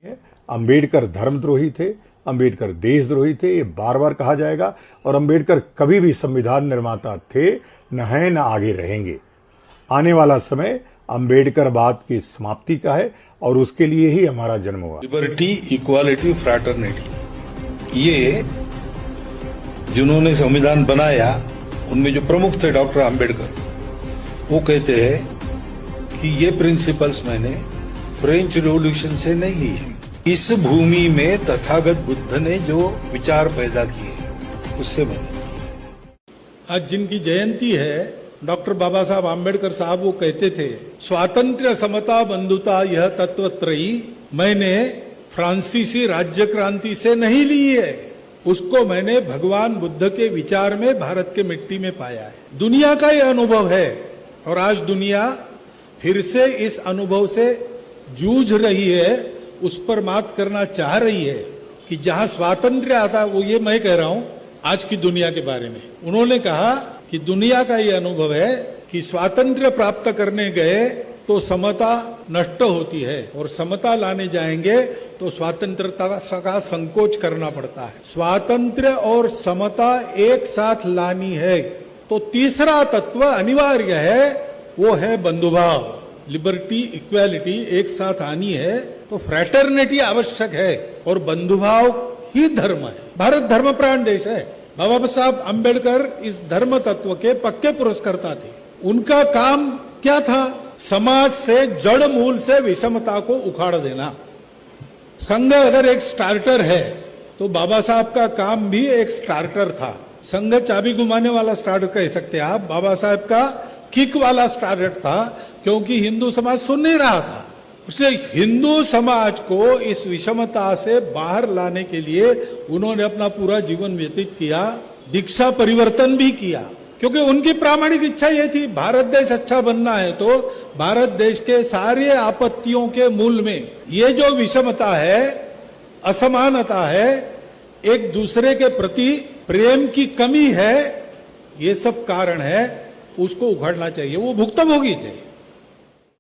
अंबेडकर धर्मद्रोही थे, अंबेडकर देशद्रोही थे, ये बार बार कहा जाएगा। और अंबेडकर कभी भी संविधान निर्माता थे, न हैं न आगे रहेंगे। आने वाला समय अंबेडकरवाद की समाप्ति का है और उसके लिए ही हमारा जन्म हुआ। लिबर्टी, इक्वालिटी, फ्रैटर्निटी, ये जिन्होंने संविधान बनाया उनमें जो प्रमुख थे डॉक्टर अंबेडकर, वो कहते हैं कि ये प्रिंसिपल्स मैंने फ्रेंच रिवॉल्यूशन से नहीं लिए। इस भूमि में तथागत बुद्ध ने जो विचार पैदा किए उससे मैंने। आज जिनकी जयंती है, डॉक्टर बाबा साहब आम्बेडकर साहब, वो कहते थे, स्वातंत्र्य, समता, बंधुता यह तत्वत्रयी मैंने फ्रांसीसी राज्य क्रांति से नहीं ली है, उसको मैंने भगवान बुद्ध के विचार में भारत के मिट्टी में पाया है। दुनिया का यह अनुभव है और आज दुनिया फिर से इस अनुभव से जूझ रही है, उस पर मात करना चाह रही है कि जहां स्वातंत्र्य आता, वो ये मैं कह रहा हूं आज की दुनिया के बारे में। उन्होंने कहा कि दुनिया का ये अनुभव है कि स्वातंत्र्य प्राप्त करने गए तो समता नष्ट होती है और समता लाने जाएंगे तो स्वतंत्रता का संकोच करना पड़ता है। स्वातंत्र्य और समता एक साथ लानी है तो तीसरा तत्व अनिवार्य है, वो है बंधुभाव। लिबर्टी, इक्वालिटी एक साथ आनी है तो फ्रैटर्निटी आवश्यक है और बंधुभाव ही धर्म है। भारत धर्मप्राण देश है। बाबा साहब अम्बेडकर इस धर्म तत्व के पक्के पुरस्कर्ता थे। उनका काम क्या था? समाज से जड़ मूल से विषमता को उखाड़ देना। संघ अगर एक स्टार्टर है तो बाबा साहब का काम भी एक स्टार्टर था। संघ चाबी घुमाने वाला स्टार्टर कह सकते हैं आप, बाबा साहब का किक वाला स्टार्टर था, क्योंकि हिंदू समाज सुन नहीं रहा था। इसलिए हिंदू समाज को इस विषमता से बाहर लाने के लिए उन्होंने अपना पूरा जीवन व्यतीत किया, दीक्षा परिवर्तन भी किया, क्योंकि उनकी प्रामाणिक इच्छा ये थी, भारत देश अच्छा बनना है तो भारत देश के सारे आपत्तियों के मूल में ये जो विषमता है, असमानता है, एक दूसरे के प्रति प्रेम की कमी है, ये सब कारण है, उसको उखाड़ना चाहिए। वो भुक्तभोगी थे।